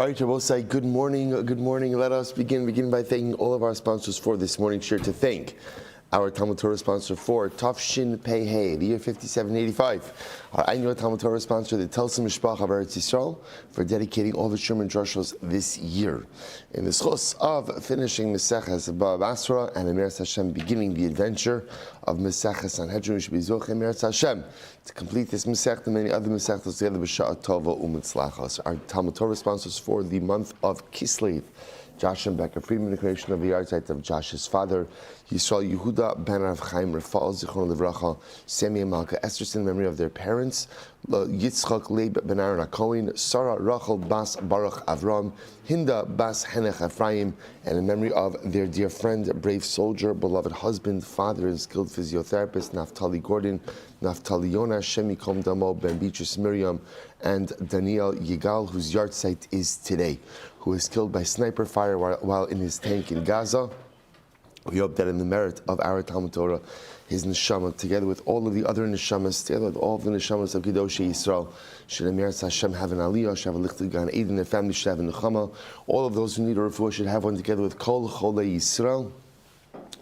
All right, I will say good morning. Good morning. Let us begin by thanking all of our sponsors for this morning. Sure to thank our Talmud Torah sponsor for Tafshin Pei Hey, the year 5785. Our annual Talmud Torah sponsor, the Telsim Mishpach of Eretz Yisrael, for dedicating all the Sherman Drushos this year. In the schos of finishing Meseches Ba'av Asra and Emeretz Hashem, beginning the adventure of Meseches Sanhedrin, we should be Zoch Emeretz Hashem to complete this Mesech and many other Mesechos together with B'Sha'at Tova U'Mitzlachos. Our Talmud Torah sponsors for the month of Kislev, Josh and Becca Friedman, the creation of the yahrzeit of Josh's father, Yisrael Yehuda ben Rav Chaim Rafal Zichron Livracha, Sammy and Malka Esterson, in memory of their parents, Yitzchak Leib ben Aaron HaKohen, Sarah Rachel Bas Baruch Avram, Hinda Bas Henech Ephraim, and in memory of their dear friend, brave soldier, beloved husband, father, and skilled physiotherapist, Naftali Gordon, Naftali Yona, Shemi Kom Damo, Ben Beatrice Miriam, and Daniel Yigal, whose yahrzeit is today, who was killed by sniper fire while in his tank in Gaza. We hope that in the merit of our Talmud Torah, his neshama, together with all of the other neshamas, together with all of the neshamas of Kedoshei Yisrael, should Emeretz Hashem have an aliyah, should have a lichtig gan Eden, their family should have a nechama. All of those who need a refuah should have one, together with Kol Cholei Yisrael.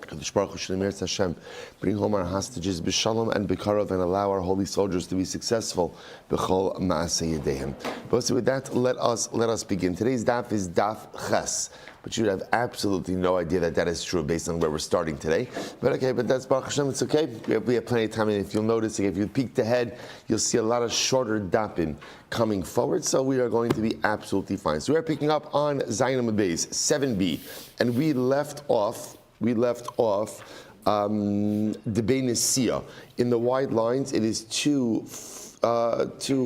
Kadosh Baruch Hu should Emeretz Hashem bring home our hostages b'shalom and b'karov, and allow our holy soldiers to be successful b'chol ma'aseh yedehem. But with that, let us begin. Today's daf is daf ches, but you have absolutely no idea that is true based on where we're starting today. But that's Baruch Hashem, it's okay. We have plenty of time, and if you'll notice, if you peeked ahead, you'll see a lot of shorter dapin coming forward, so we are going to be absolutely fine. So we're picking up on Zayin Amud Beis 7b, and we left off the Bein in the wide lines. It is 2,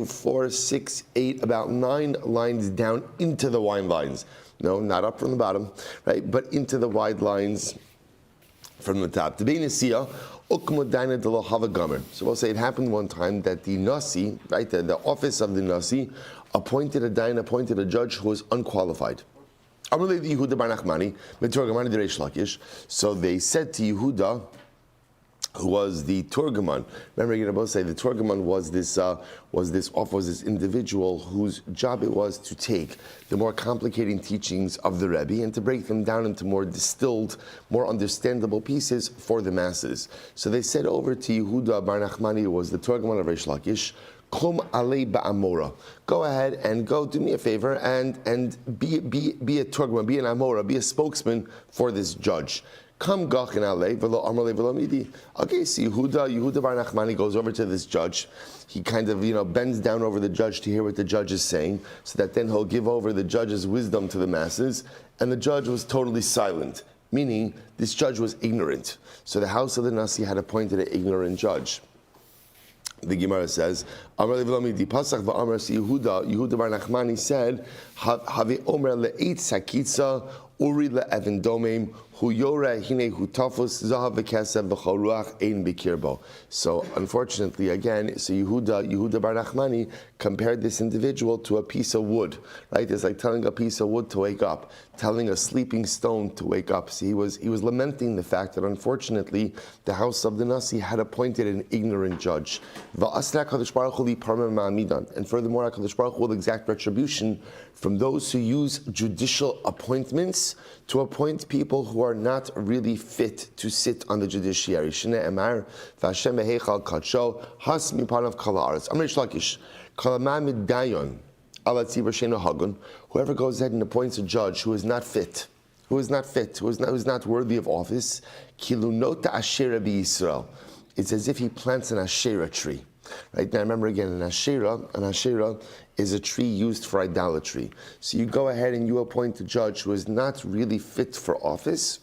4, 6, 8, about 9 lines down into the wide lines. No, not up from the bottom, right? But into the wide lines from the top. The Bein Ukmudaina de lo Hava Gomer. So we'll say it happened one time that the Nasi, right, the office of the Nasi, appointed a judge who was unqualified. So they said to Yehuda, who was the Turgaman. Remember, you're going to say the Turgaman was this individual whose job it was to take the more complicating teachings of the Rebbe and to break them down into more distilled, more understandable pieces for the masses. So they said over to Yehuda Bar Nachmani, who was the Turgaman of Reish Lakish, Kum alei ba'amora. Go ahead and go do me a favor and be a turgman, be an amora, be a spokesman for this judge. Come gachin alei v'lo amar v'lo midi. Okay, so Yehuda Bar Nachmani goes over to this judge. He kind of bends down over the judge to hear what the judge is saying, so that then he'll give over the judge's wisdom to the masses. And the judge was totally silent, meaning this judge was ignorant. So the house of the Nasi had appointed an ignorant judge. The Gemara says, Yehuda Bar Nachmani said, Have Omer le'eit sakitza uri le'evan domim hu yore hine hu tafus zahav v'kesef v'chol ruach ein b'kirbo. So unfortunately, again, Yehuda Bar Nachmani compared this individual to a piece of wood, right? It's like telling a piece of wood to wake up, telling a sleeping stone to wake up. So he was lamenting the fact that unfortunately the house of the Nasi had appointed an ignorant judge. And furthermore, HaKadosh Baruch Hu will exact retribution from those who use judicial appointments to appoint people who are not really fit to sit on the judiciary. Shnei Emar, V'Hashem beheichal kadsho, has mipanav kol haaretz. Amr Lakish, kol ha'ma'amid dayon, ala tzibur she'eino hagun. Whoever goes ahead and appoints a judge who is not fit, who is not worthy of office, kilunota asherah b'Yisrael. It's as if he plants an asherah tree. Right now, remember again, an asherah is a tree used for idolatry. So you go ahead and you appoint a judge who is not really fit for office.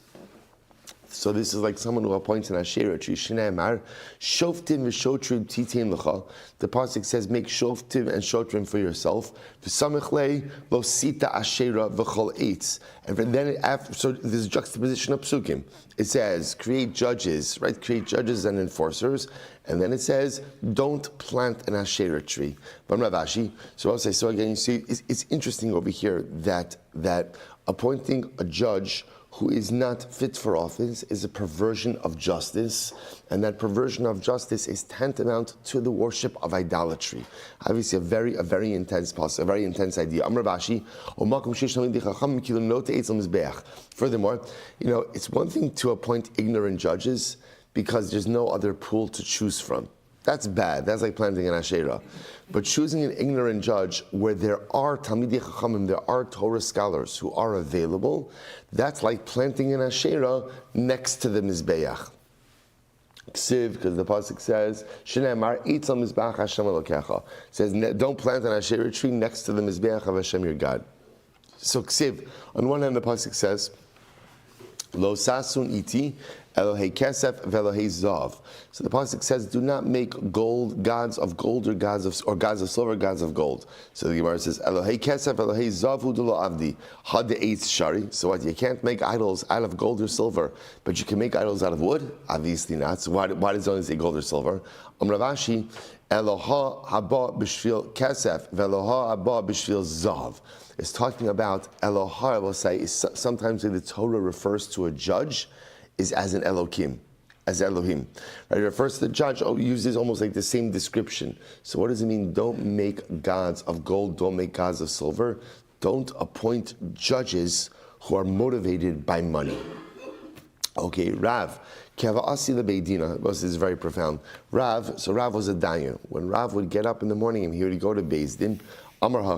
So this is like someone who appoints an asherah tree. Shnei Amar, shoftim v'shotrim titim lecha. The pasuk says, make shoftim and shotrim for yourself. V'samich lei lo sita asherah v'chol eitz. And then so there's a juxtaposition of psukim. It says, create judges, right? Create judges and enforcers. And then it says, don't plant an asherah tree. But Ravashi, so I'll say, so again, you see, it's interesting over here that appointing a judge who is not fit for office is a perversion of justice, and that perversion of justice is tantamount to the worship of idolatry. Obviously, a very intense passage, a very intense idea. Amar Rashi, furthermore, it's one thing to appoint ignorant judges because there's no other pool to choose from. That's bad. That's like planting an Asherah. But choosing an ignorant judge where there are Talmidei Chachamim, there are Torah scholars who are available, that's like planting an Asherah next to the Mizbeach. Ksiv, because the pasuk says, "Shneimar Eitzal Mizbeach Hashem Elokecha." Says, don't plant an Asherah tree next to the Mizbeach of Hashem your God. So Ksiv, on one hand the pasuk says, Lo sasun iti Elohei kesef velohei zav. So the pasuk says, "Do not make gods of gold or gods of silver, gods of gold." So the Gemara says, "Elohei kesef velohei zav hudulo avdi had eitz shari." So what? You can't make idols out of gold or silver, but you can make idols out of wood. Obviously not. So why does it only say gold or silver? Ravashi, Eloha haba b'shvil kesef veloha haba b'shvil zav. It's talking about Eloha. I will say is sometimes when the Torah refers to a judge, is as an Elohim, as Elohim. Right? It refers to the judge, uses almost like the same description. So what does it mean? Don't make gods of gold, don't make gods of silver. Don't appoint judges who are motivated by money. Okay, Rav. This is very profound. Rav was a dayan. When Rav would get up in the morning and he would go to Beis Din,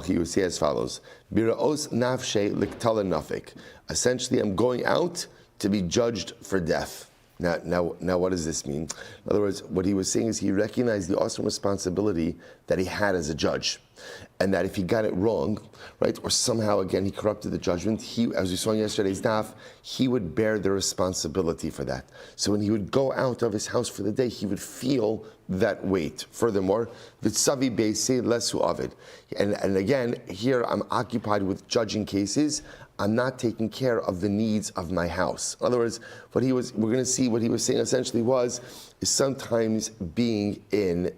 he would say as follows: Biraos nafshe liktala nafik. Essentially, I'm going out to be judged for death. Now, what does this mean? In other words, what he was saying is he recognized the awesome responsibility that he had as a judge, and that if he got it wrong, right, or somehow again he corrupted the judgment, he, as we saw in yesterday's daf, he would bear the responsibility for that. So when he would go out of his house for the day, he would feel that weight. Furthermore, vitzavi beise lesu avid, and again here I'm occupied with judging cases. I'm not taking care of the needs of my house. In other words, we're going to see what he was saying essentially is sometimes being a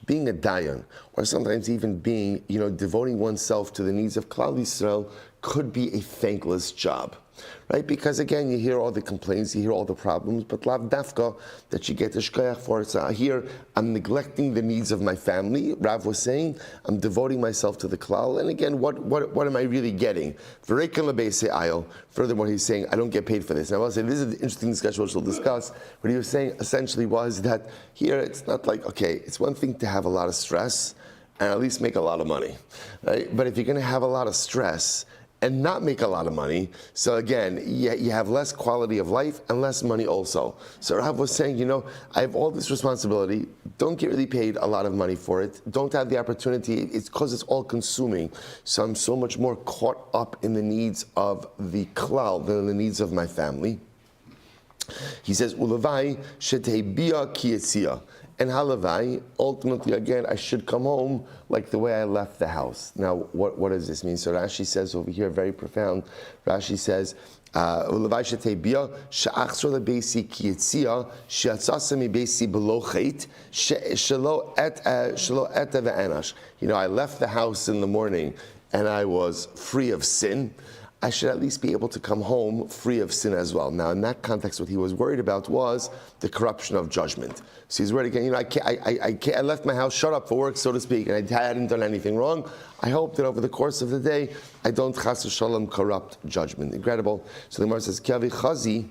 dayan, or sometimes even being, devoting oneself to the needs of Klal Yisrael could be a thankless job. Right? Because again, you hear all the complaints, you hear all the problems, but lav dafka that you get the shkoyach for. So here, I'm neglecting the needs of my family. Rav was saying, I'm devoting myself to the klal. And again, what am I really getting? Furthermore, he's saying, I don't get paid for this. Now, I will say, this is an interesting discussion which we'll discuss. What he was saying essentially was that here, it's not like, okay, it's one thing to have a lot of stress and at least make a lot of money. Right? But if you're going to have a lot of stress and not make a lot of money, so again, you have less quality of life and less money also. So Rav was saying, I have all this responsibility, don't get really paid a lot of money for it, don't have the opportunity, it's because it's all consuming. So I'm so much more caught up in the needs of the klal than the needs of my family. He says, Ulavai shetei ki yetzia. And halavai, ultimately, again, I should come home like the way I left the house. Now, what does this mean? So Rashi says over here, very profound. Rashi says, "Ulavai shetei bia she'achzor lebeisi ki yetzia she'atzasa mibeisi below chait shelo eta ve'enash." I left the house in the morning and I was free of sin. I should at least be able to come home free of sin as well. Now, in that context, what he was worried about was the corruption of judgment. So he's worried again, I left my house shut up for work, so to speak, and I hadn't done anything wrong. I hope that over the course of the day, I don't chas v'shalom corrupt judgment. Incredible. So the Gemara says, Kiavi chazi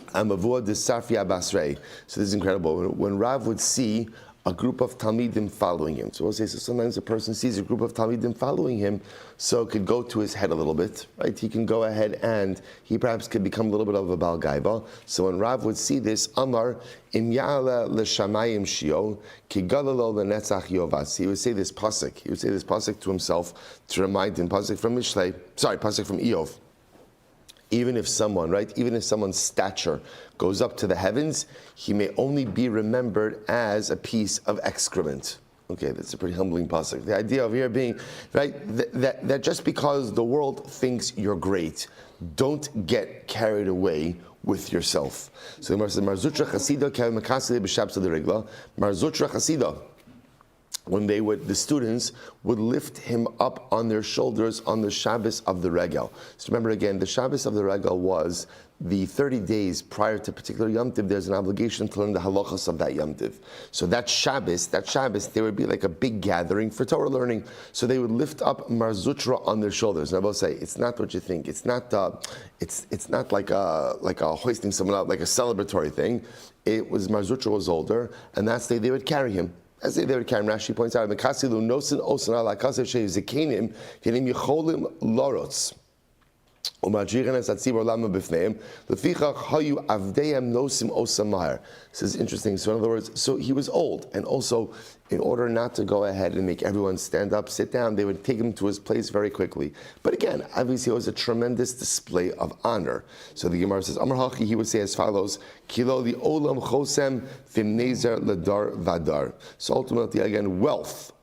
amavua de sarfia basrei. So this is incredible. When Rav would see a group of Talmidim following him. So we'll say, so sometimes a person sees a group of Talmidim following him, so it could go to his head a little bit, right? He can go ahead and he perhaps could become a little bit of a Baal Gaiva. So when Rav would see this, Amar, Im Ya'ala l'shamayim shio, ki galalo l'netzach yovas. He would say this pasuk. He would say this pasuk to himself to remind him, pasuk from Eov. Even if someone's stature goes up to the heavens, he may only be remembered as a piece of excrement. Okay, that's a pretty humbling pasuk. The idea of here being, right, that just because the world thinks you're great, don't get carried away with yourself. So the Gemara says, Marzutra chasida k'makasile b'shabsa derigla. Marzutra chasida. the students would lift him up on their shoulders on the Shabbos of the Regel. So remember again, the Shabbos of the Regel was the 30 days prior to a particular Yom Tiv. There's an obligation to learn the halachas of that Yom Tiv. So that Shabbos, there would be like a big gathering for Torah learning. So they would lift up Marzutra on their shoulders. And I will say, it's not what you think. It's not like a hoisting someone out, like a celebratory thing. It was Marzutra was older, and that's the day they would carry him. As they would carry him, Rashi points out, Mekasilu nosin osan ala kasev she'zikenim yenim yicholim lorotz. Says interesting. So in other words, so he was old, and also in order not to go ahead and make everyone stand up, sit down, they would take him to his place very quickly. But again, obviously it was a tremendous display of honor. So the Gemara says, Amar Hachi, he would say as follows, Kilo li olam chosem v'mnezer ladar vadar. So ultimately, again, wealth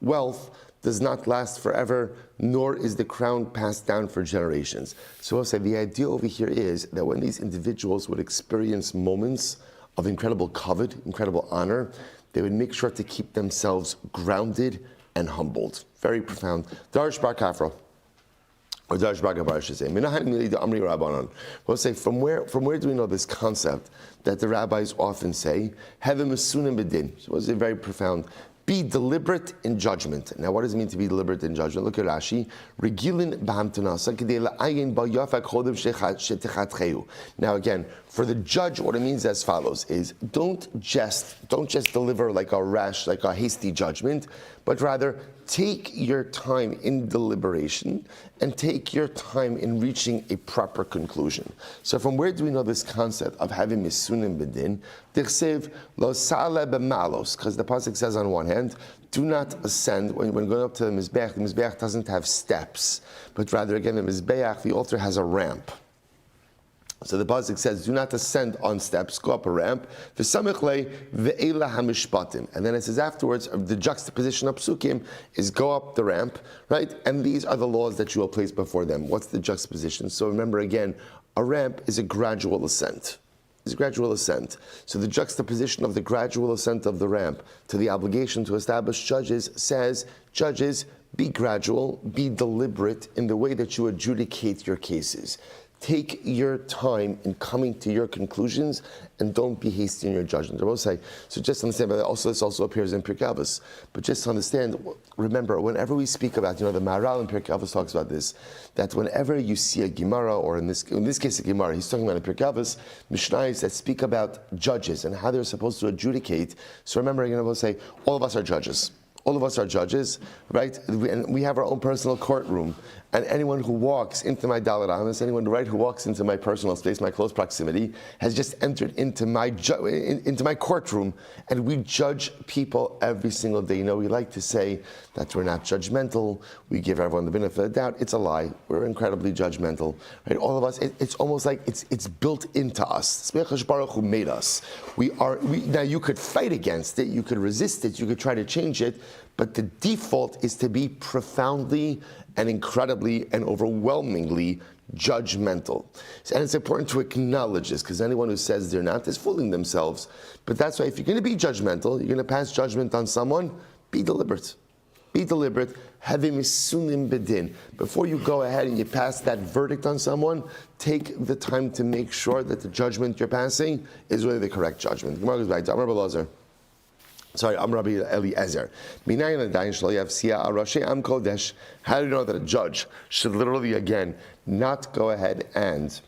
does not last forever, nor is the crown passed down for generations. So I'll say the idea over here is that when these individuals would experience moments of incredible kavod, incredible honor, they would make sure to keep themselves grounded and humbled. Very profound. Darish Bar Kafra, or Darish Bar Gabar, I should say. We'll say, from where do we know this concept that the rabbis often say, Hevem Mesunim Bedin? So it was very profound. Be deliberate in judgment. Now, what does it mean to be deliberate in judgment? Look at Rashi. Now, again, for the judge, what it means as follows is don't just deliver like a rash, like a hasty judgment, but rather take your time in deliberation and take your time in reaching a proper conclusion. So from where do we know this concept of having misunim bedin? Dichsev lo sa'ale b'malos, because the pasuk says on one hand, do not ascend when going up to the Mizbeach doesn't have steps, but rather again the Mizbeach, the altar has a ramp. So the pasuk says, do not ascend on steps, go up a ramp. And then it says afterwards, the juxtaposition of psukim is go up the ramp, right? And these are the laws that you will place before them. What's the juxtaposition? So remember again, a ramp is a gradual ascent. It's a gradual ascent. So the juxtaposition of the gradual ascent of the ramp to the obligation to establish judges says, judges, be gradual, be deliberate in the way that you adjudicate your cases. Take your time in coming to your conclusions and don't be hasty in your judgment. I will say, so just understand, but also this also appears in Pirkei Avos. But just to understand, remember, whenever we speak about, the Maharal in Pirkei Avos talks about this, that whenever you see a Gemara, or in this case a Gemara, he's talking about in Pirkei Avos, Mishnayos that speak about judges and how they're supposed to adjudicate. So remember, I will say, all of us are judges. All of us are judges, right? And we have our own personal courtroom. And anyone who walks into my Dalet Amos, anyone who walks into my personal space, my close proximity, has just entered into my courtroom. And we judge people every single day. We like to say that we're not judgmental. We give everyone the benefit of the doubt. It's a lie. We're incredibly judgmental, right? All of us. It's almost like it's built into us. Tzmechash Baruch who made us. Now you could fight against it. You could resist it. You could try to change it. But the default is to be profoundly and incredibly and overwhelmingly judgmental. And it's important to acknowledge this, because anyone who says they're not is fooling themselves. But that's why if you're going to be judgmental, you're going to pass judgment on someone, be deliberate. Be deliberate. Having misunim bedin. Before you go ahead and you pass that verdict on someone, take the time to make sure that the judgment you're passing is really the correct judgment. Gemara goes back to Amar Belazar. I'm Rabbi Eliezer. How do you know that a judge should literally, again, not go ahead and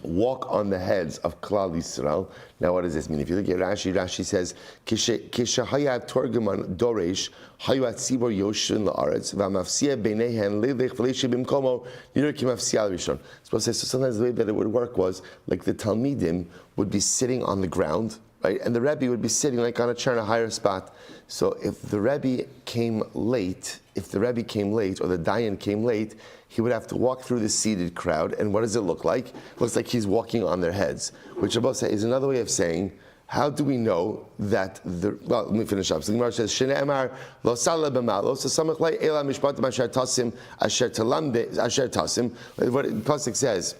walk on the heads of Klal Yisrael? Now, what does this mean? If you look at Rashi says, "Kishahayat torgeman doresh hayat tzibor yoshin laaretz v'mafsia beinehen leilech v'leishi b'mkomo nidor kimafsia rishon." So sometimes the way that it would work was like the Talmidim would be sitting on the ground, right? And the Rebbe would be sitting like on a chair in a higher spot. So if the Rebbe came late, or the Dayan came late, he would have to walk through the seated crowd. And what does it look like? It looks like he's walking on their heads, which Rabbi say is another way of saying, how do we know that let me finish up. So the Gemara says, Shne'emar lo sala b'malo, so samach lei ela mishpatim asher tasim asher tasim. What the pasuk says,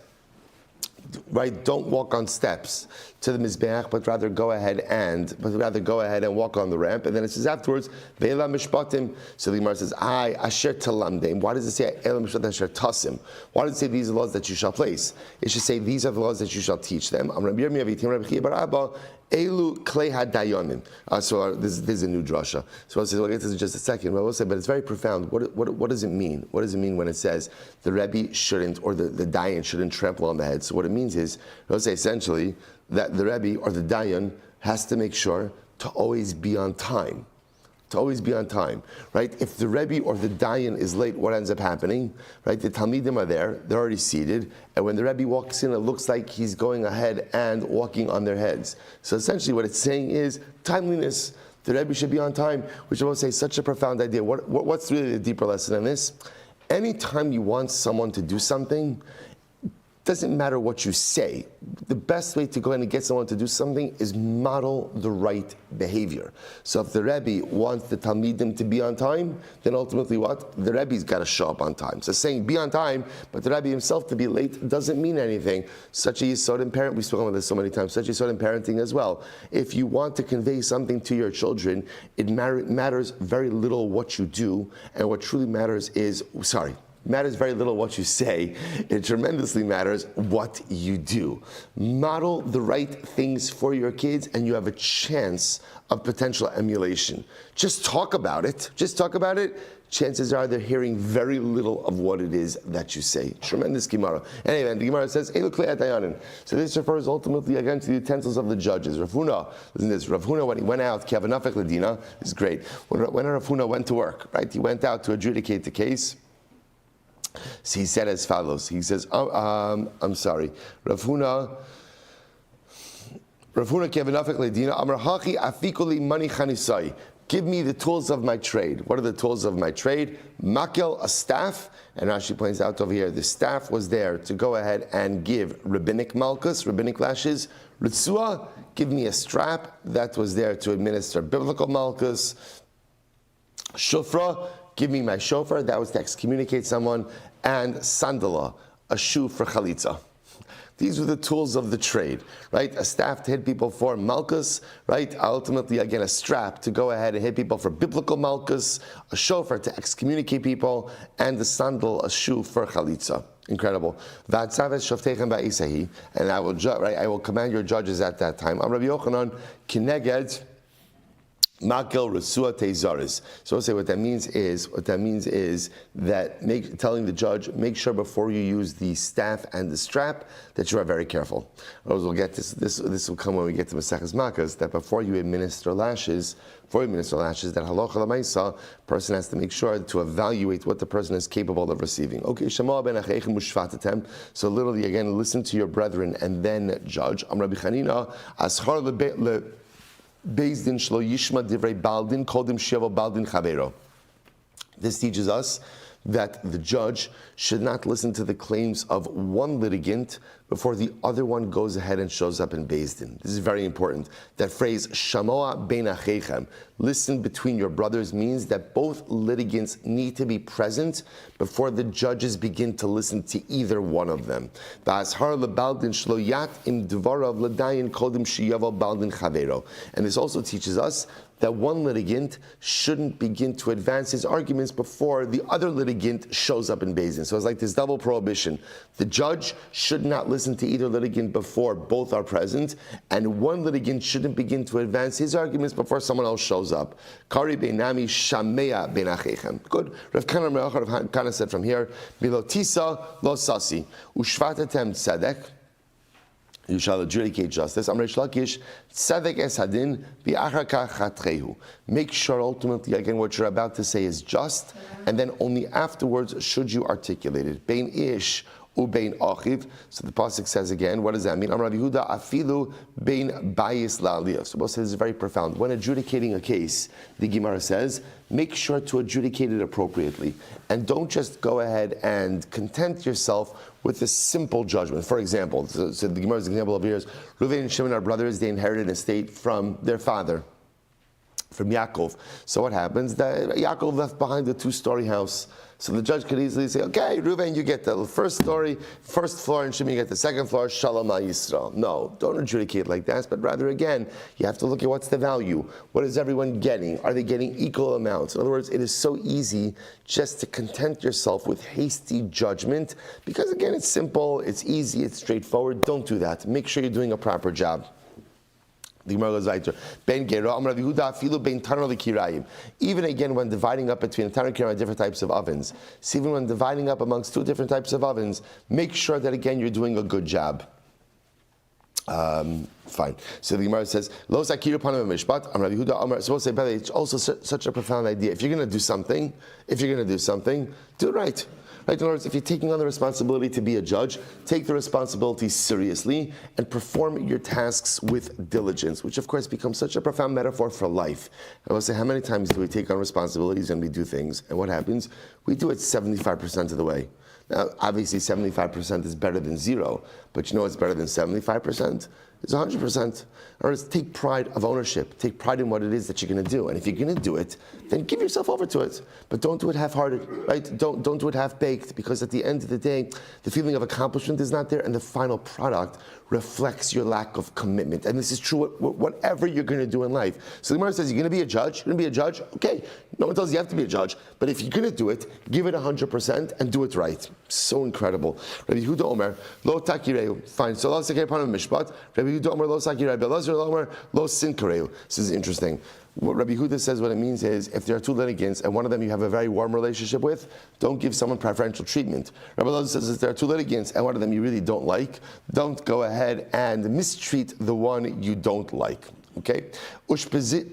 right, don't walk on steps to the Mizbeach, but rather go ahead and walk on the ramp. And then it says afterwards, Ve'ela Mishpatim. So the Gemara says, Asher Talamdim. Why does it say Ela Mishpatim Asher Tasim? Why does it say these are the laws that you shall place? It should say these are the laws that you shall teach them. Rabbi Yirmiyah Vitim Rabbi Chiya bar Abba, Elu Klei HaDayonim. So this is a new drasha. So we'll get to this in just a second. But it's very profound. What does it mean? What does it mean when it says the Rebbe shouldn't, or the Dayan shouldn't trample on the head? So what it means is, we'll say essentially that the Rebbe or the Dayan has to make sure to always be on time. To always be on time, right? If the Rebbe or the Dayan is late, what ends up happening, right? The Talmidim are there, they're already seated, and when the Rebbe walks in, it looks like he's going ahead and walking on their heads. So essentially what it's saying is timeliness. The Rebbe should be on time, which I will say is such a profound idea. What's really the deeper lesson in this? Anytime you want someone to do something, doesn't matter what you say. The best way to go in and get someone to do something is model the right behavior. So if the Rebbe wants the Talmidim to be on time, then ultimately what? The Rebbe's got to show up on time. So saying be on time, but the Rebbe himself to be late doesn't mean anything. Such a yisod in parenting, we've spoken about this so many times, such a yisod in parenting as well. If you want to convey something to your children, it matters very little what you do, and what truly matters matters very little what you say. It tremendously matters what you do. Model the right things for your kids and you have a chance of potential emulation. Just talk about it. Chances are they're hearing very little of what it is that you say. Tremendous Gemara. Anyway, the Gemara says, Elu Klei HaDayanim. So this refers ultimately again to the utensils of the judges. Rav Huna, listen to this, Rav Huna, when he went out, Kevanafek Ladina, is great. When Rav Huna went to work, right, he went out to adjudicate the case. So he said as follows. He says, I'm sorry. Rav Huna kevenafek ledina amar hachi afikuli mani chanisai. Give me the tools of my trade. What are the tools of my trade? Makel, a staff. And Rashi points out over here, the staff was there to go ahead and give rabbinic malchus, rabbinic lashes. Ritzua, give me a strap. That was there to administer biblical malchus. Shofra, give me my shofar. That was to excommunicate someone. And sandala, a shoe for chalitza. These were the tools of the trade, right? A staff to hit people for malchus, right? Ultimately, again, a strap to go ahead and hit people for biblical malchus, a shofar to excommunicate people, and the sandal, a shoe for chalitza. Incredible. And I will command your judges at that time. Rabbi Yochanan, kineged Makel Resua Teizaris. So I'll say what that means is that telling the judge, make sure before you use the staff and the strap that you are very careful. We'll get this will come when we get to Maseches Makkos, that before you administer lashes, that halacha l'maisa, person has to make sure to evaluate what the person is capable of receiving. Okay, Shema ben acheichem ushvatatem. So literally again, listen to your brethren and then judge. Am Rabbi Chanina ashar Bezdin shlo yishma divrei baldin kodim sheva baldin chavero. This teaches us that the judge should not listen to the claims of one litigant before the other one goes ahead and shows up in Beis Din. This is very important. That phrase, shamoa bein acheichem, listen between your brothers, means that both litigants need to be present before the judges begin to listen to either one of them. And this also teaches us that one litigant shouldn't begin to advance his arguments before the other litigant shows up in Beis Din. So it's like this double prohibition. The judge should not listen to either litigant before both are present, and one litigant shouldn't begin to advance his arguments before someone else shows up. Kari beinami shamea bein acheichem. Good. Rav Kana said from here, Milotisa lo sasi, ushvatatem tzedek. You shall adjudicate justice. Amrei Shlakish, tzedek es hadin bi'acharka chatrehu. Make sure ultimately, again, what you're about to say is just, and then only afterwards should you articulate it. Bein ish ubein achiv. So the pasuk says again, what does that mean? Amar Yehuda afilu bein bayis la'aliyah. So both this is very profound. When adjudicating a case, the Gemara says, make sure to adjudicate it appropriately, and don't just go ahead and content yourself with a simple judgment. For example, so the Gemara's example of here is Reuven and Shimon are brothers. They inherited an estate from their father. from Yaakov. So what happens? That Yaakov left behind a 2-story house. So the judge could easily say, okay, Reuven, you get the first floor, and Shimon, you get the second floor, Shalom Yisrael. No, don't adjudicate like that, but rather, again, you have to look at what's the value. What is everyone getting? Are they getting equal amounts? In other words, it is so easy just to content yourself with hasty judgment, because again, it's simple, it's easy, it's straightforward. Don't do that. Make sure you're doing a proper job. The Gemara goes weiter. Even again, when dividing up between Tanur Kirayim and different types of ovens, so even when dividing up amongst 2 different types of ovens, make sure that again you're doing a good job. Fine. So the Gemara says, "Lo sakiru panav mishpat." Rabbi Yehuda Amar. So we'll say, by it's also such a profound idea. If you're going to do something, do it right. Right? In other words, if you're taking on the responsibility to be a judge, take the responsibility seriously and perform your tasks with diligence, which of course becomes such a profound metaphor for life. I will say, how many times do we take on responsibilities and we do things, and what happens? We do it 75% of the way. Now, obviously 75% is better than 0, but you know what's better than 75%? It's 100%. In other words, take pride of ownership. Take pride in what it is that you're going to do. And if you're going to do it, then give yourself over to it. But don't do it half-hearted, right? Don't do it half-baked, because at the end of the day, the feeling of accomplishment is not there, and the final product reflects your lack of commitment. And this is true whatever you're going to do in life. So the Gemara says, you're going to be a judge? You're going to be a judge? Okay. No one tells you have to be a judge. But if you're going to do it, give it 100% and do it right. So incredible. Rabbi Yehuda Omer, lo takireu. Fine. So lo sakir panav mishpat. Rabbi Yehuda Omer, lo sakireu. Belazar Omer, lo sinkareu. This is interesting. What Rabbi Yehuda says, what it means is, if there are 2 litigants and one of them you have a very warm relationship with, don't give someone preferential treatment. Rabbi Yehuda says, if there are 2 litigants and one of them you really don't like, don't go ahead and mistreat the one you don't like. Okay? So listen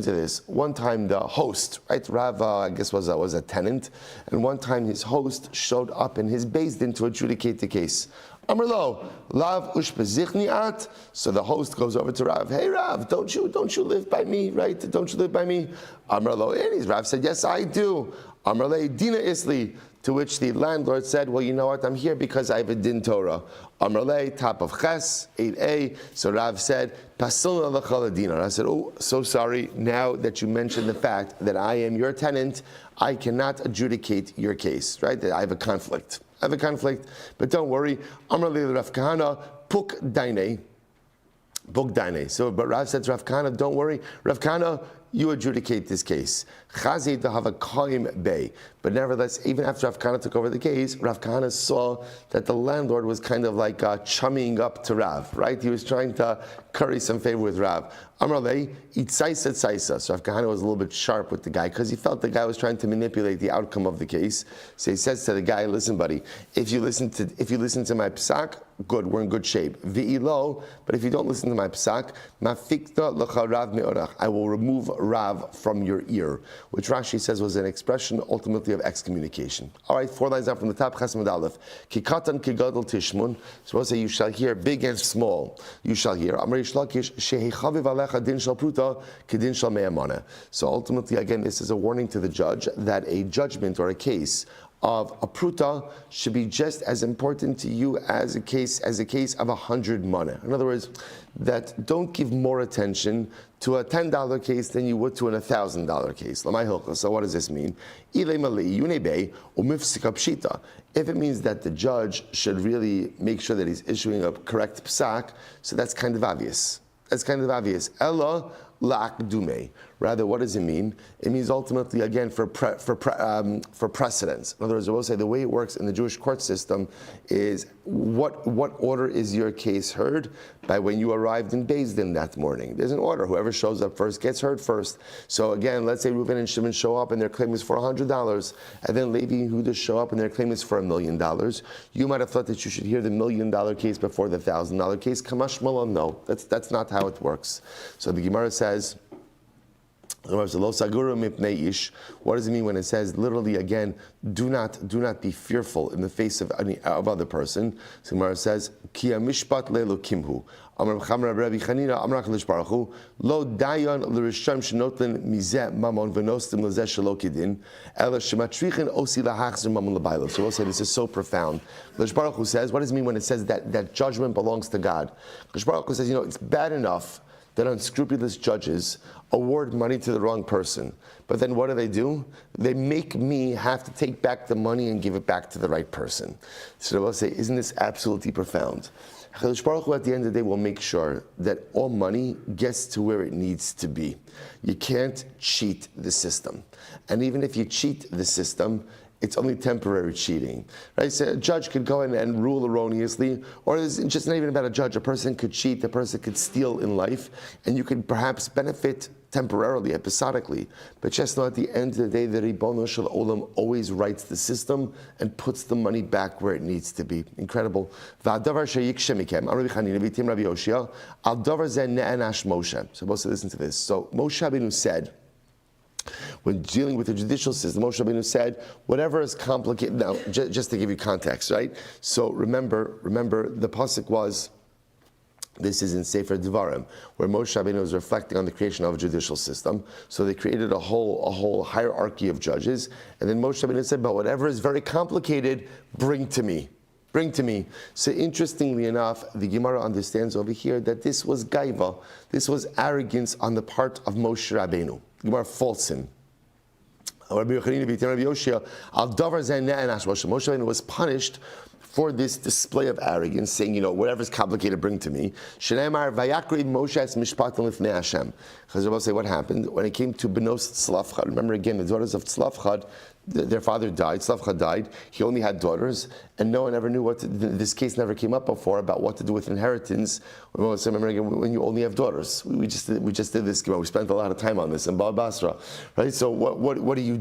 to this. One time the host, right, Rav, I guess was a tenant, and one time his host showed up in his beis din to adjudicate the case. Amrlo, Lav ushbezichni at. So the host goes over to Rav. Hey Rav, don't you live by me, right? Don't you live by me? Amrlo, and Rav said, yes, I do. Amrle dina isli. To which the landlord said, well, you know what? I'm here because I have a din Torah. Amrle, top of Ches, 8a. So Rav said, Pasilna l'chal dinar. I said, oh, so sorry. Now that you mentioned the fact that I am your tenant, I cannot adjudicate your case, right? I have a conflict. But don't worry. Amrle Rav Kahana, puk daine. So, but Rav said to Rav Kahana, don't worry. Rav Kahana, you adjudicate this case. Chazi to have a koim bay. But nevertheless, even after Rav Kahana took over the case, Rav Kahana saw that the landlord was kind of like chumming up to Rav, right? He was trying to curry some favor with Rav. Amrlei, itzaisa tzaisa. So Rav Kahana was a little bit sharp with the guy because he felt the guy was trying to manipulate the outcome of the case. So he says to the guy, listen, buddy, if you listen to my psak, good, we're in good shape. V'ilo, but if you don't listen to my psak, mafikta l'cha Rav me'orach, I will remove Rav from your ear, which Rashi says was an expression ultimately of excommunication. All right, 4 lines down from the top, Chesed Aleph. Kikatan kigadol tishmun. So we'll say, you shall hear big and small. You shall hear. Amar Rish Lakish shehichaviv alecha din shal pruta kedin shal me'amana. So ultimately, again, this is a warning to the judge that a judgment or a case of a pruta should be just as important to you as a case of 100 mana. In other words, that don't give more attention to a $10 case than you would to an $1,000 case. So what does this mean? If it means that the judge should really make sure that he's issuing a correct psak, so that's kind of obvious. Ella la'akdume. Rather, what does it mean? It means ultimately, again, for precedence. In other words, I will say the way it works in the Jewish court system is what order is your case heard? By when you arrived in beis din that morning. There's an order. Whoever shows up first gets heard first. So again, let's say Reuven and Shimon show up and their claim is for $100, and then Levi and Yehuda show up and their claim is for $1 million. You might have thought that you should hear the $1 million case before the $1,000 case. Kamash Malon, no. That's not how it works. So the Gemara says, what does it mean when it says literally again, do not be fearful in the face of other person? So Gemara says, Ki mishpat le'lo kimhu. Amar Chamra Rabbi Chanina Amar Kadosh Baruch Hu Lo dayan l'risham shenotlen mizeh mamon v'nostim l'zeh shelo kidin ela shematrichen osi lahachzer mamon l'baylo. So we'll say this is so profound. Kadosh Baruch Hu says, what does it mean when it says that judgment belongs to God? Kadosh Baruch Hu says, it's bad enough that unscrupulous judges award money to the wrong person. But then what do? They make me have to take back the money and give it back to the right person. So I will say, isn't this absolutely profound? HaKadosh Baruch Hu at the end of the day will make sure that all money gets to where it needs to be. You can't cheat the system. And even if you cheat the system, it's only temporary cheating, right? So a judge could go in and rule erroneously, or it's just not even about a judge. A person could cheat, a person could steal in life, and you could perhaps benefit temporarily, episodically. But just know at the end of the day, the Ribono Shel Olam always rights the system and puts the money back where it needs to be. Incredible. So supposed to listen to this. So Moshe Rabbeinu said, when dealing with the judicial system, Moshe Rabbeinu said, whatever is complicated, now, just to give you context, right? So remember, the pasuk was, this is in Sefer Devarim, where Moshe Rabbeinu was reflecting on the creation of a judicial system. So they created a whole hierarchy of judges, and then Moshe Rabbeinu said, but whatever is very complicated, bring to me. Bring to me. So interestingly enough, the Gemara understands over here that this was gaiva, this was arrogance on the part of Moshe Rabbeinu. The Gemara faults him. Moshe Rabbeinu was punished for this display of arrogance, saying, whatever's complicated, bring to me. Because I'll say what happened when it came to Benos Tzlafchad. Remember again, the daughters of Tzlafchad, their father died, Tzlafchad died, he only had daughters, and no one ever knew this case never came up before about what to do with inheritance. Remember again, when you only have daughters. We just did this, we spent a lot of time on this in Baal Basra, right? So what do you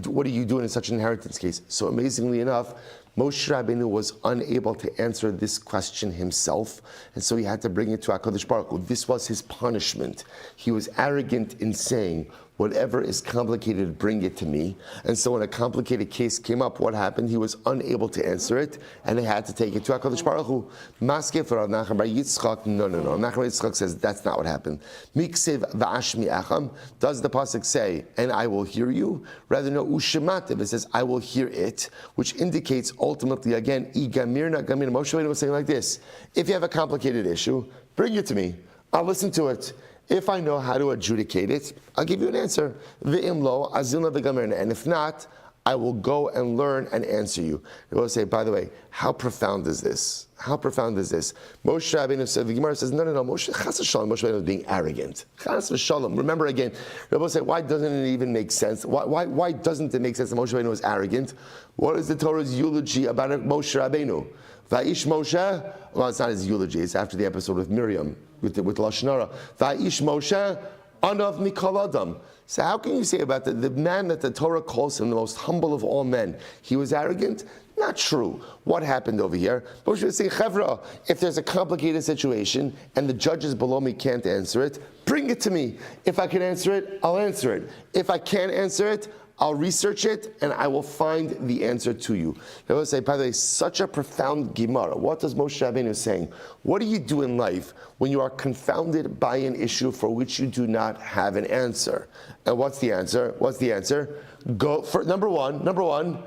do in such an inheritance case? So amazingly enough, Moshe Rabbeinu was unable to answer this question himself, and so he had to bring it to HaKadosh Baruch Hu. This was his punishment. He was arrogant in saying, whatever is complicated, bring it to me. And so when a complicated case came up, what happened? He was unable to answer it, and they had to take it to HaKadosh Baruch Hu. Maske for Rav Nachman Bar Yitzchak, no. Nachman Bar Yitzchak says that's not what happened. Miksev va'ashmi acham, does the pasuk say, and I will hear you? Rather, no, ushemativ, it says, I will hear it, which indicates ultimately, again, igamirna gamir. Moshe Rabbeinu was saying like this, if you have a complicated issue, bring it to me. I'll listen to it. If I know how to adjudicate it, I'll give you an answer. V'im lo, azilna v'gamirna. And if not, I will go and learn and answer you. I will say, by the way, how profound is this? How profound is this? Moshe Rabbeinu said, the Gemara says, no, Moshe Rabbeinu was being arrogant. Chas v'shalom. Remember again, Rabbi will say, why doesn't it even make sense? Why doesn't it make sense that Moshe Rabbeinu was arrogant? What is the Torah's eulogy about Moshe Rabbeinu? Va'ish Moshe, well, it's not his eulogy, it's after the episode with Miriam, with Lashon Hara. Va'ish Moshe, anav mikol adam. So how can you say about the man that the Torah calls him the most humble of all men, he was arrogant? Not true. What happened over here? Moshe was saying, Chevra, if there's a complicated situation and the judges below me can't answer it, bring it to me. If I can answer it, I'll answer it. If I can't answer it, I'll research it and I will find the answer to you. I will say, by the way, such a profound Gemara. What does Moshe Rabbeinu saying? What do you do in life when you are confounded by an issue for which you do not have an answer? And what's the answer? Go for number one.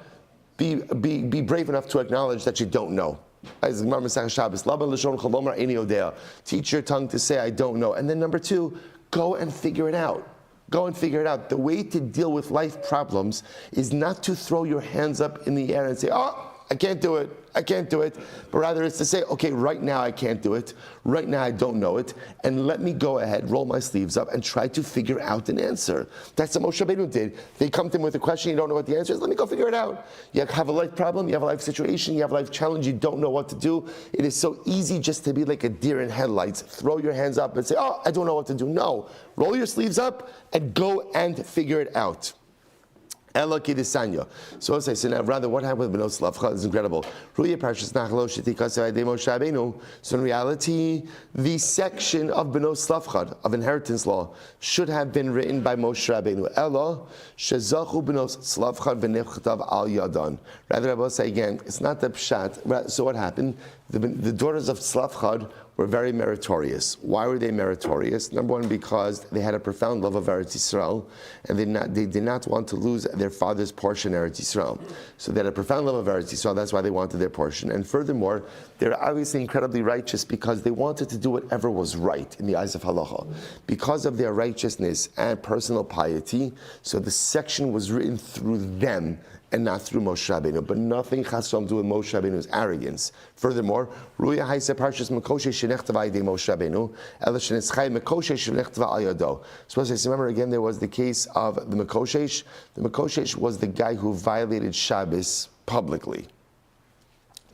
Be brave enough to acknowledge that you don't know. Teach your tongue to say, I don't know. And then number two, go and figure it out. Go and figure it out. The way to deal with life problems is not to throw your hands up in the air and say, I can't do it. But rather it's to say, okay, right now I can't do it. Right now I don't know it. And let me go ahead, roll my sleeves up and try to figure out an answer. That's what Moshe Rabbeinu did. They come to him with a question, you don't know what the answer is, let me go figure it out. You have a life problem, you have a life situation, you have a life challenge, you don't know what to do. It is so easy just to be like a deer in headlights. Throw your hands up and say, I don't know what to do. No, roll your sleeves up and go and figure it out. So I'll say, so now rather what happened with Benos Tzlafchad is incredible. So in reality, the section of Benos Tzlafchad, of inheritance law, should have been written by Moshe Rabbeinu. Rather, I will say again, it's not the pshat. So what happened? The daughters of Tzlafchad were very meritorious. Why were they meritorious? Number one, because they had a profound love of Eretz Yisrael, and they did not want to lose their father's portion, Eretz Yisrael. So they had a profound love of Eretz Yisrael, that's why they wanted their portion. And furthermore, they're obviously incredibly righteous because they wanted to do whatever was right in the eyes of halacha. Because of their righteousness and personal piety, so the section was written through them and not through Moshe Rabbeinu. But nothing has to do with Moshe Rabbeinu's arrogance. Furthermore, Ruya Haise Parshas Mekoshe Shenechtava Yidei Moshe Rabbeinu, Ela Shenetzchai Mekoshe Shenechtava Al Yado. So remember again, there was the case of the Mekoshesh. The Mekoshesh was the guy who violated Shabbos publicly.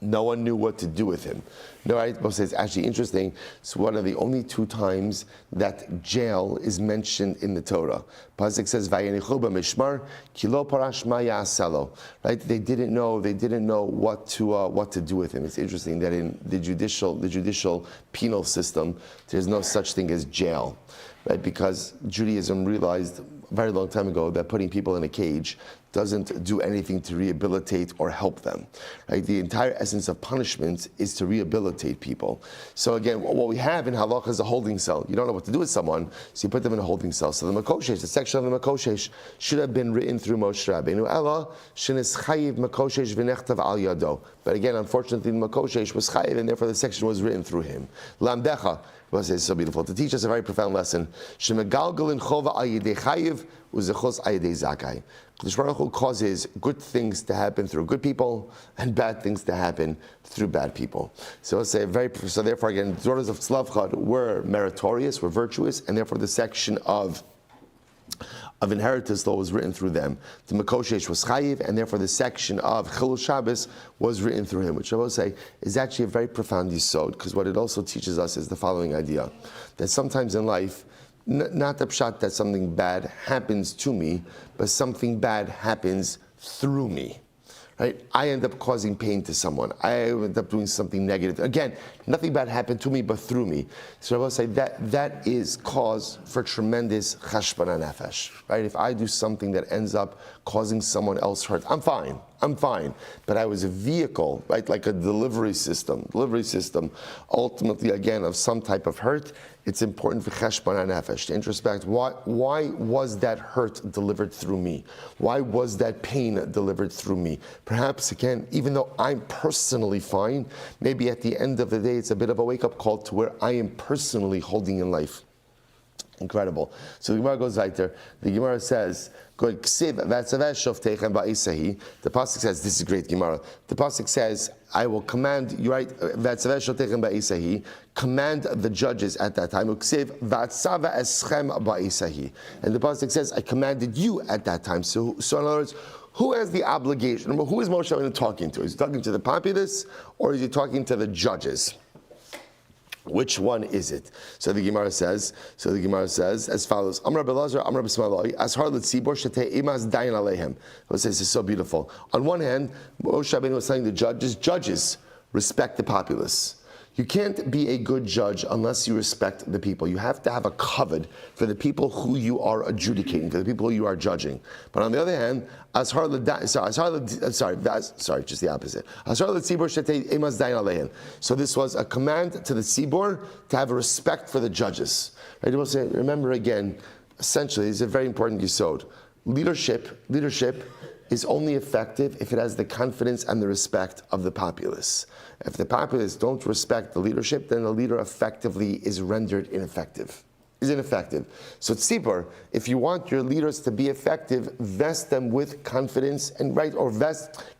No one knew what to do with him. No, right? It's actually interesting. It's one of the only two times that jail is mentioned in the Torah. Pasuk says, "Vayenichu b'mishmar ki lo parash ma ya'aselo." Right? They didn't know what to do with him. It's interesting that in the judicial penal system, there's no such thing as jail, right? Because Judaism realized a very long time ago that putting people in a cage doesn't do anything to rehabilitate or help them. Right? The entire essence of punishment is to rehabilitate people. So again, what we have in halakha is a holding cell. You don't know what to do with someone, so you put them in a holding cell. So the Makoshesh, the section of the Makoshesh, should have been written through Moshe Rabbeinu. Ella shenis chayiv Makoshesh v'nechtav al yado. But again, unfortunately, the Makoshesh was chayiv, and therefore the section was written through him. Lamdecha. It's so beautiful to teach us a very profound lesson. Shemegalgalin chova al yidei chayiv uzechos al yidei zakai. The Baruch Hu causes good things to happen through good people and bad things to happen through bad people. So therefore again, the daughters of Tzlafchad were meritorious, were virtuous, and therefore the section of inheritance law was written through them. The Mekoshesh was chayiv, and therefore the section of Chilul Shabbos was written through him, which I will say is actually a very profound yisod, because what it also teaches us is the following idea, that sometimes in life, not the pshat that something bad happens to me, but something bad happens through me. Right? I end up causing pain to someone. I end up doing something negative. Again, nothing bad happened to me, but through me. So I will say that is cause for tremendous cheshbon nefesh. Right? If I do something that ends up causing someone else hurt, I'm fine. But I was a vehicle, right? Like a delivery system, ultimately again of some type of hurt. It's important for cheshbon nefesh to introspect. Why was that hurt delivered through me? Why was that pain delivered through me? Perhaps again, even though I'm personally fine, maybe at the end of the day, it's a bit of a wake-up call to where I am personally holding in life. Incredible. So the Gemara goes right there. The Gemara says, the pasuk says, this is great Gemara. The pasuk says, I will command, you right, command the judges at that time. And the pasuk says, I commanded you at that time. So in other words, who has the obligation? Remember, who is Moshe Rabbeinu talking to? Is he talking to the populace or is he talking to the judges? Which one is it? So the Gemara says as follows: Amar Belazar, Amar B'Smalai, Ashar L'Tzibor Shetei Imas Dayan Alehem. This is so beautiful. On one hand, Moshe Rabbeinu was telling the judges respect the populace. You can't be a good judge unless you respect the people. You have to have a kavod for the people who you are adjudicating, for the people who you are judging. But on the other hand, just the opposite. So this was a command to the tzibor to have a respect for the judges. Right? We'll say, remember again, essentially, this is a very important yisod. Leadership is only effective if it has the confidence and the respect of the populace. If the populace don't respect the leadership, then the leader effectively is rendered ineffective. So tzibor, if you want your leaders to be effective, vest them with confidence and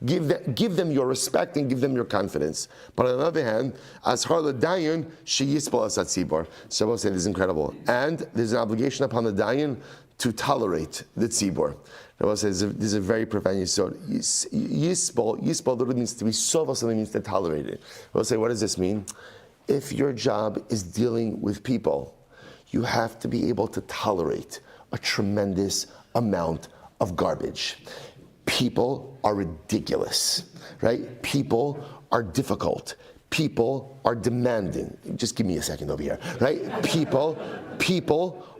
give them your respect and give them your confidence. But on the other hand, as harla dayan sheyispol asat tzibor. So I will say this is incredible, and there's an obligation upon the dayan to tolerate the tzibor. I will say this is a very profound yisod. Yispol literally means to be sova, something means to tolerate it. I will say, what does this mean? If your job is dealing with people, you have to be able to tolerate a tremendous amount of garbage. People are ridiculous, right? People are difficult. People are demanding. Just give me a second over here, right? People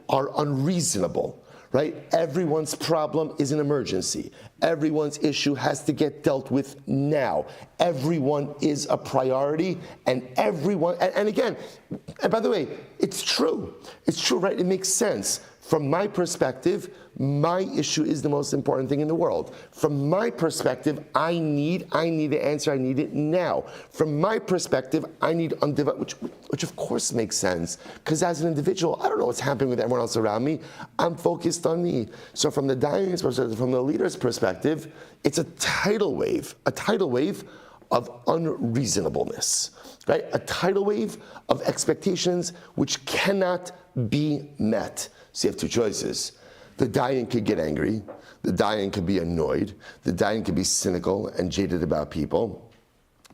are unreasonable. right? Everyone's problem is an emergency. Everyone's issue has to get dealt with now. Everyone is a priority, and everyone, and again, and by the way, it's true. It's true, right? It makes sense. From my perspective, my issue is the most important thing in the world. From my perspective, I need the answer. I need it now. From my perspective, I need undivided, which of course makes sense. Because as an individual, I don't know what's happening with everyone else around me. I'm focused on me. So from the dying's perspective, from the leader's perspective, it's a tidal wave of unreasonableness, right? A tidal wave of expectations which cannot be met. So you have two choices. The dying could get angry. The dying could be annoyed. The dying could be cynical and jaded about people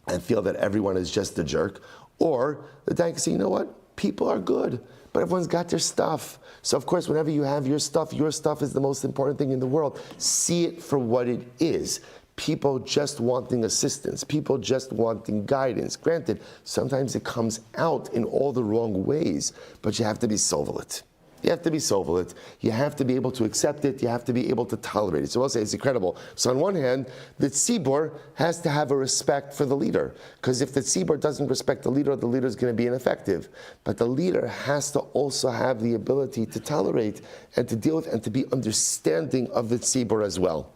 and feel that everyone is just a jerk. Or the dying could say, you know what? People are good, but everyone's got their stuff. So of course, whenever you have your stuff is the most important thing in the world. See it for what it is. People just wanting assistance, people just wanting guidance. Granted, sometimes it comes out in all the wrong ways, but you have to be solvent. You have to be solvent. You have to be able to accept it. You have to be able to tolerate it. So I'll say it's incredible. So on one hand, the tzibur has to have a respect for the leader. Because if the tzibur doesn't respect the leader is going to be ineffective. But the leader has to also have the ability to tolerate and to deal with and to be understanding of the tzibur as well.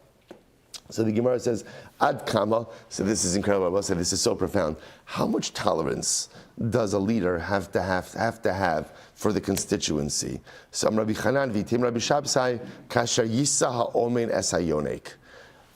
So the Gemara says, Ad kama, so this is incredible, I will say this is so profound. How much tolerance does a leader have to have for the constituency? So Rabbi Chanan v'tim Rabbi Shabsai kasher yisa ha'omen es hayonek.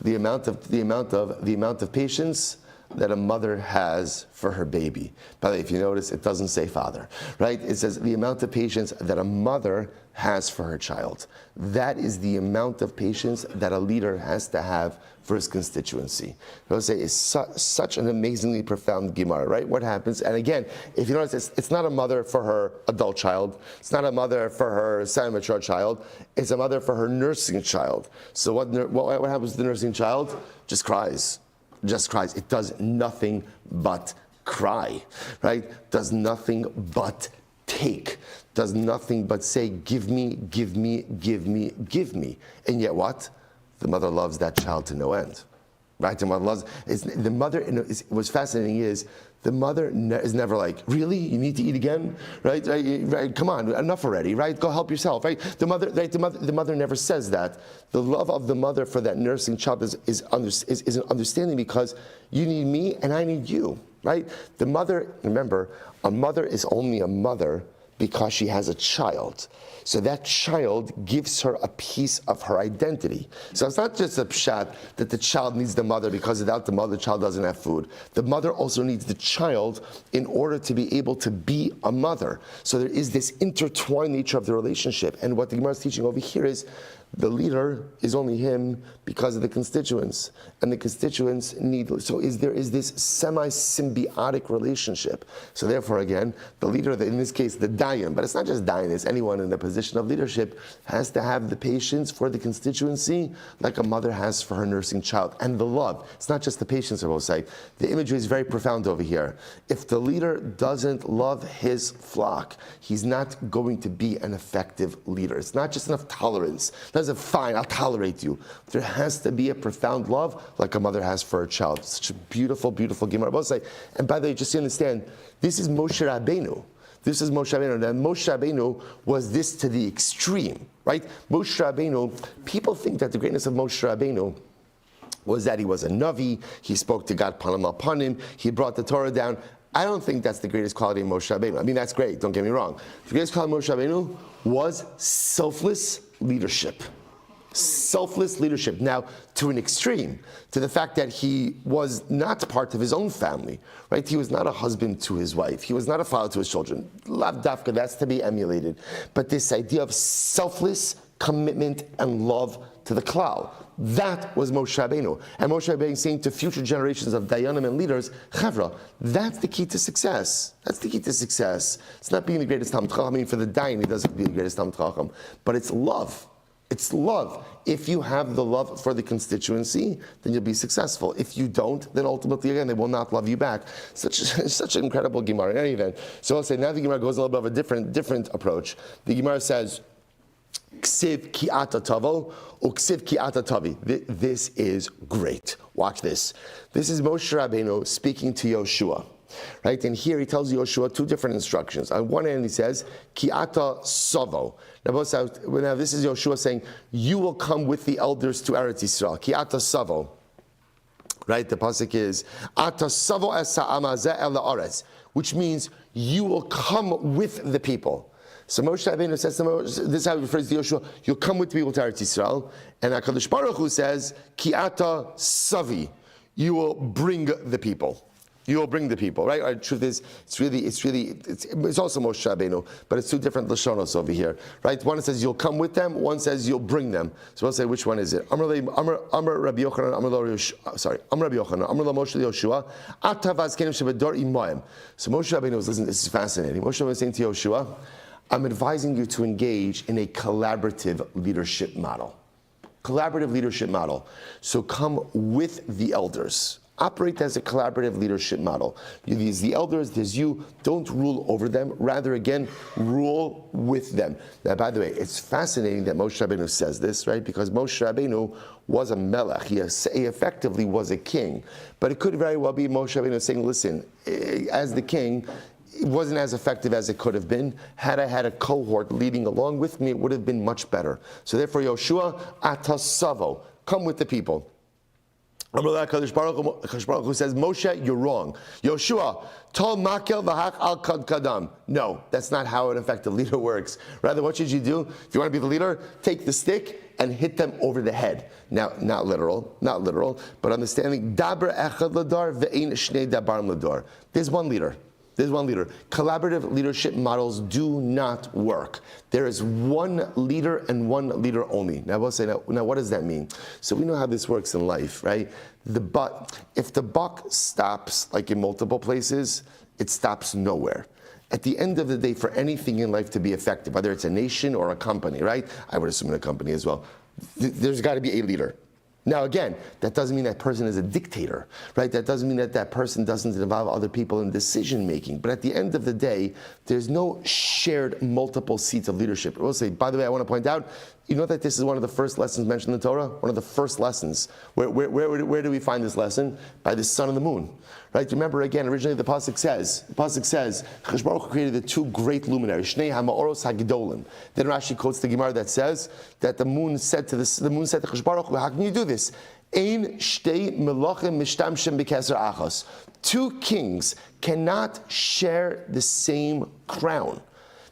The amount of patience that a mother has for her baby. By the way, if you notice, it doesn't say father, right? It says the amount of patience that a mother has for her child. That is the amount of patience that a leader has to have for his constituency. I would say it's such an amazingly profound Gemara, right? What happens? And again, if you notice, it's not a mother for her adult child. It's not a mother for her semi-mature child. It's a mother for her nursing child. So what happens to the nursing child? Just cries. Just cries. It does nothing but cry, right? Does nothing but take. Does nothing but say, give me, give me, give me, give me. And yet what? The mother loves that child to no end, right? The mother loves, what's fascinating is, the mother is never like, really? You need to eat again? Right? Come on, enough already, right? Go help yourself, right? The mother never says that. The love of the mother for that nursing child is an understanding because you need me and I need you, right? The mother, remember, a mother is only a mother because she has a child. So that child gives her a piece of her identity. So it's not just a pshat that the child needs the mother because without the mother, the child doesn't have food. The mother also needs the child in order to be able to be a mother. So there is this intertwined nature of the relationship. And what the Gemara is teaching over here is the leader is only him because of the constituents. And the constituents need, so there is this semi-symbiotic relationship. So therefore, again, the leader, in this case, the dayan, but it's not just dayan, it's anyone in a position of leadership, has to have the patience for the constituency like a mother has for her nursing child. And the love. It's not just the patience, I will say. The imagery is very profound over here. If the leader doesn't love his flock, he's not going to be an effective leader. It's not just enough tolerance. Fine, I'll tolerate you. There has to be a profound love like a mother has for her child. Such a beautiful, beautiful Gemara. And by the way, just to understand, this is Moshe Rabbeinu. This is Moshe Rabbeinu. And Moshe Rabbeinu was this to the extreme, right? Moshe Rabbeinu, people think that the greatness of Moshe Rabbeinu was that he was a Navi, he spoke to God panim al panim, he brought the Torah down. I don't think that's the greatest quality of Moshe Rabbeinu. I mean, that's great, don't get me wrong. The greatest quality of Moshe Rabbeinu was selfless leadership. Selfless leadership. Now, to an extreme, to the fact that he was not part of his own family, right? He was not a husband to his wife. He was not a father to his children. Lav dafka, that's to be emulated. But this idea of selfless commitment and love to the klal, that was Moshe Rabbeinu. And Moshe Rabbeinu is saying to future generations of dayanim and leaders, Chavra, that's the key to success. That's the key to success. It's not being the greatest Talmid Chacham. I mean, for the dayan, he doesn't be the greatest Talmid Chacham. But it's love. It's love. If you have the love for the constituency, then you'll be successful. If you don't, then ultimately, again, they will not love you back. Such an incredible Gemara. In any event, so I'll say now the Gemara goes a little bit of a different approach. The Gemara says, ksiv ki ata tavo, uksiv ki ata tavi. This is great. Watch this. This is Moshe Rabbeinu speaking to Yoshua. Right, and here he tells Yoshua two different instructions. On one hand, he says, "Ki ata savo." Now this is Yoshua saying, "You will come with the elders to Eretz Yisrael." Ki ata savo. Right, the pasuk is, "Ata savo es ha'amazeh el haaretz," which means you will come with the people. So Moshe Rabbeinu says, this is how he refers to Yoshua, "You'll come with the people to Eretz Yisrael," and HaKadosh Baruch Hu says, "Ki ata savi," you will bring the people. You will bring the people, right? The truth is, it's also Moshe Rabbeinu, but it's two different lashonos over here, right? One says you'll come with them, one says you'll bring them. So we'll say which one is it? Amar Rabbi Yochanan, Amar Rabbi Yochanan, Amar Moshe Yoshua, Ata vazkenim shebedor imoim. So Moshe Rabbeinu was listening. This is fascinating. Moshe was saying to Yoshua, "I'm advising you to engage in a collaborative leadership model. Collaborative leadership model. So come with the elders." Operate as a collaborative leadership model. There's the elders, there's you. Don't rule over them. Rather, again, rule with them. Now, by the way, it's fascinating that Moshe Rabbeinu says this, right? Because Moshe Rabbeinu was a melech. He effectively was a king. But it could very well be Moshe Rabbeinu saying, listen, as the king, it wasn't as effective as it could have been. Had I had a cohort leading along with me, it would have been much better. So therefore, Yoshua, atasavo, come with the people. HaKadosh Baruch Hu says, Moshe, you're wrong. Yoshua, tol makel v'hak al kad kadam. No, that's not how an effective leader works. Rather, what should you do? If you want to be the leader, take the stick and hit them over the head. Now, not literal, but understanding, daber echad ladar ve'ein shnei dabarim ladar. There's one leader. There's one leader. Collaborative leadership models do not work. There is one leader and one leader only. Now, we'll say, now what does that mean? So we know how this works in life, right? If the buck stops, like in multiple places, it stops nowhere. At the end of the day, for anything in life to be effective, whether it's a nation or a company, right? I would assume in a company as well, there's got to be a leader. Now again, that doesn't mean that person is a dictator, right? That doesn't mean that that person doesn't involve other people in decision making. But at the end of the day, there's no shared multiple seats of leadership. We'll say, by the way, I want to point out, you know that this is one of the first lessons mentioned in the Torah? One of the first lessons. Where do we find this lesson? By the sun and the moon. Right? Remember again, originally the pasuk says, Kadosh Baruch Hu created the two great luminaries, Shnei HaMa'oros HaGedolim. Then Rashi quotes the Gemara that says that the moon said to Kadosh Baruch Hu, how can you do this? Ein shtei melachim mishtamshem b'keser achos. Two kings cannot share the same crown.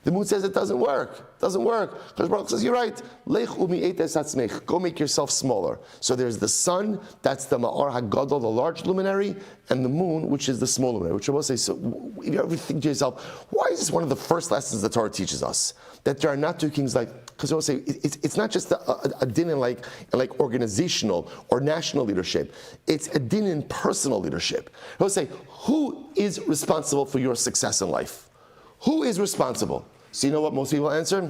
The moon says it doesn't work. Doesn't work. Kadosh Baruch says, you're right. Lech umi eites atzmech. Go make yourself smaller. So there's the sun, that's the Ma'or HaGadol, the large luminary, and the moon, which is the small luminary. Which I will say, so if you ever think to yourself, why is this one of the first lessons the Torah teaches us? That there are not two kings like, because I will say, it's not just a din in like organizational or national leadership. It's a din in personal leadership. I will say, who is responsible for your success in life? Who is responsible? So you know what most people answer?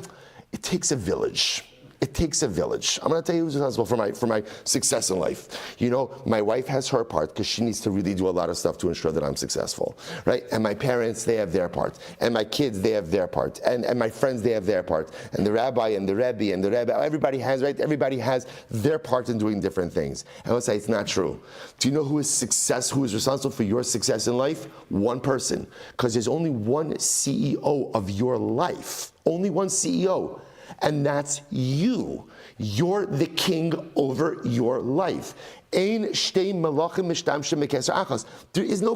It takes a village. It takes a village. I'm going to tell you who's responsible for my success in life. You know, my wife has her part because she needs to really do a lot of stuff to ensure that I'm successful, right? And my parents, they have their part. And my kids, they have their part. And my friends, they have their part. And the rabbi and the rebbe and the rebbe, everybody has, right? Everybody has their part in doing different things. And I would say it's not true. Do you know who is responsible for your success in life? One person. Because there's only one CEO of your life. Only one CEO. And that's you. You're the king over your life. There is no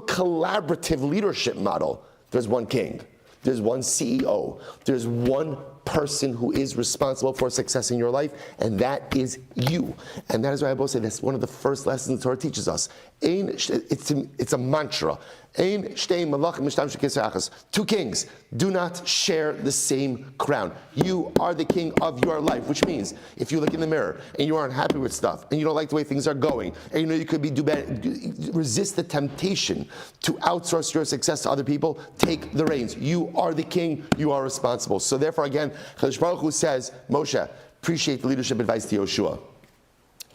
collaborative leadership model. There's one king. There's one CEO. There's one person who is responsible for success in your life, and that is you. And that is why I both say that's one of the first lessons the Torah teaches us. It's a mantra. Two kings do not share the same crown. You are the king of your life, which means if you look in the mirror and you aren't happy with stuff and you don't like the way things are going and you know you could do better, resist the temptation to outsource your success to other people. Take the reins. You are the king. You are responsible. So therefore, again, Kadosh Baruch Hu says, Moshe, appreciate the leadership advice to Yoshua.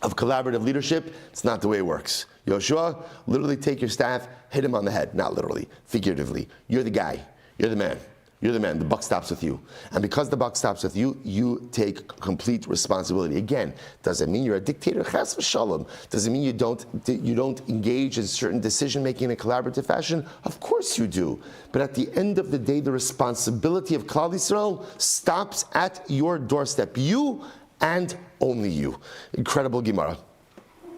Of collaborative leadership, it's not the way it works. Yoshua, literally take your staff, hit him on the head. Not literally, figuratively. You're the guy. You're the man. You're the man. The buck stops with you. And because the buck stops with you, you take complete responsibility. Again, doesn't mean you're a dictator. Chas v'shalom. Doesn't mean you don't engage in certain decision making in a collaborative fashion. Of course you do. But at the end of the day, the responsibility of Klal Yisrael stops at your doorstep. You and only you. Incredible Gemara.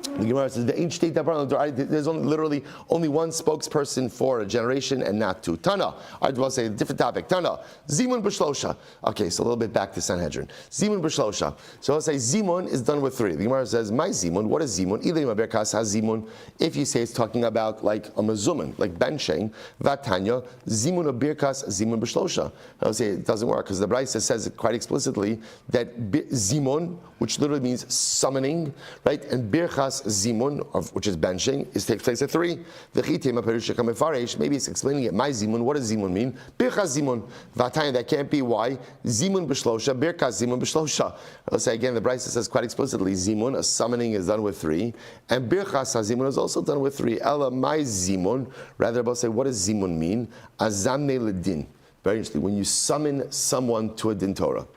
The Gemara says, there's literally only one spokesperson for a generation and not two. Tana, I will say a different topic. Tana, Zimun b'shlosha. Okay, so a little bit back to Sanhedrin. Zimun b'shlosha. So I'll say Zimun is done with three. The Gemara says, my Zimun, what is Zimun? If you say it's talking about like a mezuman, like benching, Vatanya, Zimun birkas, Zimun b'shlosha. I'll say it doesn't work because the Brisa says it quite explicitly that Zimun, which literally means summoning, right, and birkas, Zimun, which is benching, takes place at three. Maybe it's explaining it. My Zimun, what does Zimun mean? Birchas Zimun. Vatayim, that can't be why. Zimun b'shlosha, Birchas Zimun b'shlosha. I'll say again, the Brisa says quite explicitly, Zimun, a summoning is done with three, and Birchas Zimun is also done with three. Ella, my Zimun, rather, I'll say, what does Zimun mean? Azamne ledin. Very interesting. When you summon someone to a din Torah.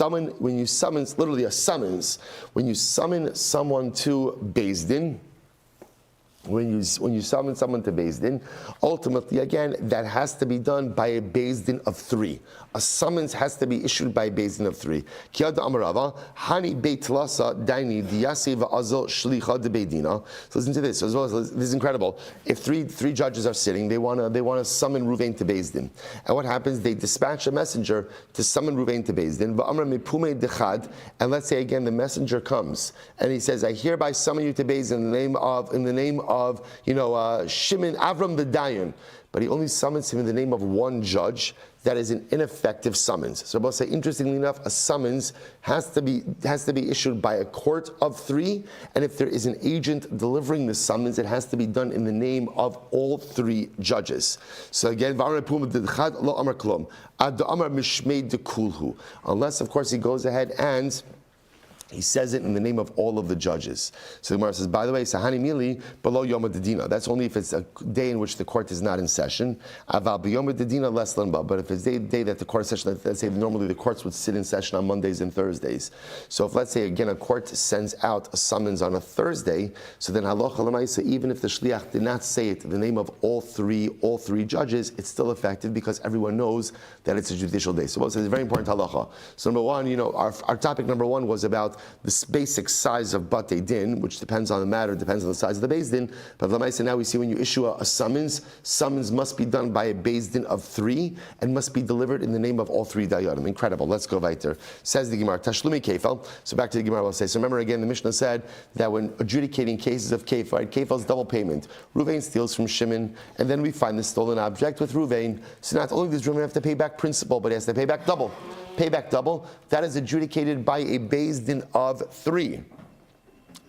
When you summon, literally a summons, when you summon someone to Beis Din, when you summon someone to Beis Din, ultimately, again, that has to be done by a Beis Din of three. A summons has to be issued by a Beis Din of three. Kiyad Amarava, Hani Beit Lasa Daini Diyasi Va'azol Shlicha de Beidina. So listen to this. As well as this is incredible. If three judges are sitting, they want to summon Ruvain to Beis Din, and what happens? They dispatch a messenger to summon Ruvain to Beis Din. Va'amra Mipume Dechad, and let's say again the messenger comes and he says, I hereby summon you to Beis Din in the name of Shimon Avram the Dayan, but he only summons him in the name of one judge. That is an ineffective summons. So I'll say, interestingly enough, a summons has to be issued by a court of three, and if there is an agent delivering the summons, it has to be done in the name of all three judges. So again, unless of course he goes ahead and he says it in the name of all of the judges. So the Gemara says, by the way, Sahani Mili below Yom Dedina. That's only if it's a day in which the court is not in session. Aval b'Yom Dedina less lanba. But if it's a day that the court is in session, let's say normally the courts would sit in session on Mondays and Thursdays. So if let's say again a court sends out a summons on a Thursday, so then halacha l'maisa, even if the shliach did not say it in the name of all three judges, it's still effective because everyone knows that it's a judicial day. So it's a very important halacha. So number one, our topic number one was about the basic size of Batei Din, which depends on the matter, depends on the size of the Beis Din. But now we see when you issue a summons must be done by a Beis Din of three and must be delivered in the name of all three dayanim. Incredible. Let's go weiter. Says the Gemara, Tashlumi Kefal. So back to the Gemara, we'll say. So remember again, the Mishnah said that when adjudicating cases of Kefal, right, Kefal's double payment. Ruvain steals from Shimon, and then we find the stolen object with Ruvain. So not only does Ruvain have to pay back principal, but he has to pay back double. Payback double, that is adjudicated by a Beis Din of three.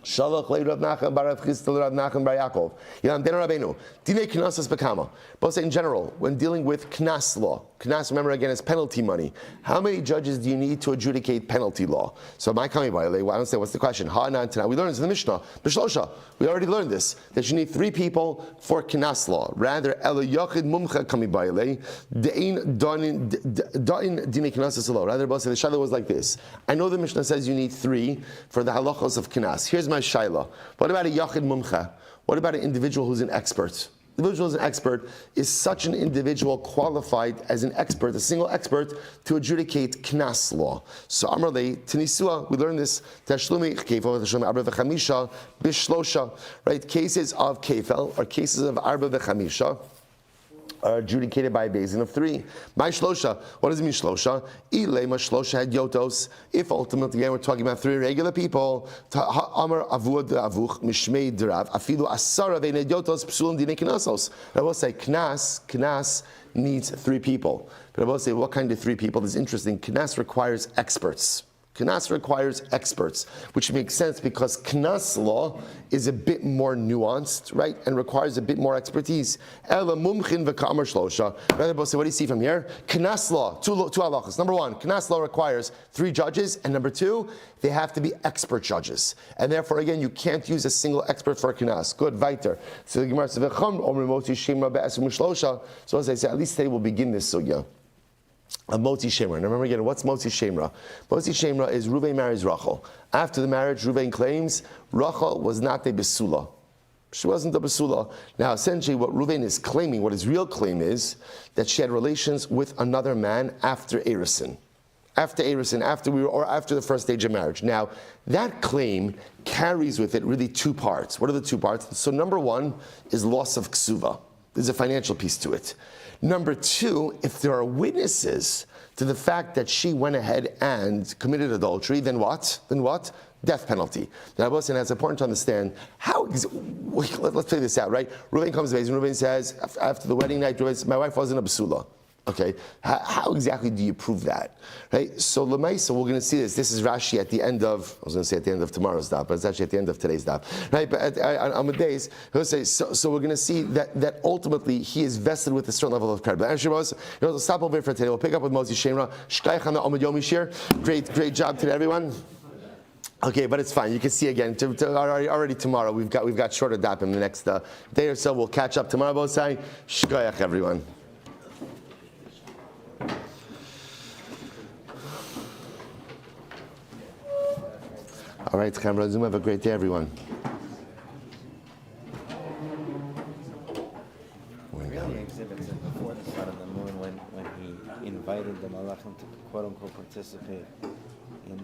Shalach le Rav Nachman bar Rav Chisda Rav Nachman bar Yaakov. Yilam den Rabbeinu. Dinei knasas bekama. Both in general, when dealing with knas law, knas, remember again, is penalty money. How many judges do you need to adjudicate penalty law? So my coming by the way, I don't say what's the question. Ha nan tana. We learned this in the Mishnah. B'shlosha. We already learned this, that you need three people for knas law. Rather, ela yachid mumcha coming by the dein da'in dinei knasas law. Rather, both the shaila was like this. I know the Mishnah says you need three for the halachos of knas. Here's my shaila. What about a yachid mumcha? What about an individual who's an expert? The individual who's an expert is such an individual qualified as an expert, a single expert, to adjudicate knas law. So Amrle, Tanisua, we learned this, Tashlumi Kefal, Tashlumi Arba v'chamisha, Bishlosha, right? Cases of Kefal, or cases of Arba v'chamisha, are adjudicated by a Beis Din of three. My shlosha, what does it mean shlosha? Ilema shlosha had yotos. If ultimately, again, we're talking about three regular people, Amar avud avuch mishmei derav afilu asara ve'nei yotos psulim dinei knasos. I will say knas needs three people. But I will say what kind of three people is interesting. Knas requires experts. Knas requires experts, which makes sense because Knas law is a bit more nuanced, right, and requires a bit more expertise. Ela mumchin v'kamar shlosha. What do you see from here? Knas law, two halachas. Number one, Knas law requires three judges, and number two, they have to be expert judges. And therefore, again, you can't use a single expert for Knas. Good, weiter. So the Gemara says, so as I say, at least today we'll begin this sugya. A Motzi Shemra. Now remember again, what's Motzi Shemra? Motzi Shemra is Reuven marries Rachel. After the marriage, Reuven claims Rachel was not a Besula. She wasn't a Besula. Now essentially what Reuven is claiming, what his real claim is, that she had relations with another man after Erison. After Erison, after the first stage of marriage. Now, that claim carries with it really two parts. What are the two parts? So number one is loss of ksuva. There's a financial piece to it. Number two, if there are witnesses to the fact that she went ahead and committed adultery, then what? Then what? Death penalty. Now, it's important to understand how. Let's play this out, right? Reuven comes to base and Reuven says, after the wedding night, Reuven says, my wife wasn't a basula. Okay, how exactly do you prove that? Right. So Lemaisa, we're going to see this. This is Rashi at the end of. I was going to say at the end of tomorrow's daf, but it's actually at the end of today's daf. Right. But on the days, he'll say. So we're going to see that ultimately he is vested with a certain level of credibility. We'll stop over here for today. We'll pick up with Moshe Shemra. Shkayach on the Omid Yomi shir. Great job today, everyone. Okay, but it's fine. You can see again. Already tomorrow we've got shorter daf in the next day or so. We'll catch up tomorrow. Both say Shkayach, everyone. All right, Chaim Razum, have a great day, everyone. Really exhibits it before the sun and the moon when he invited the Malachim to quote unquote participate in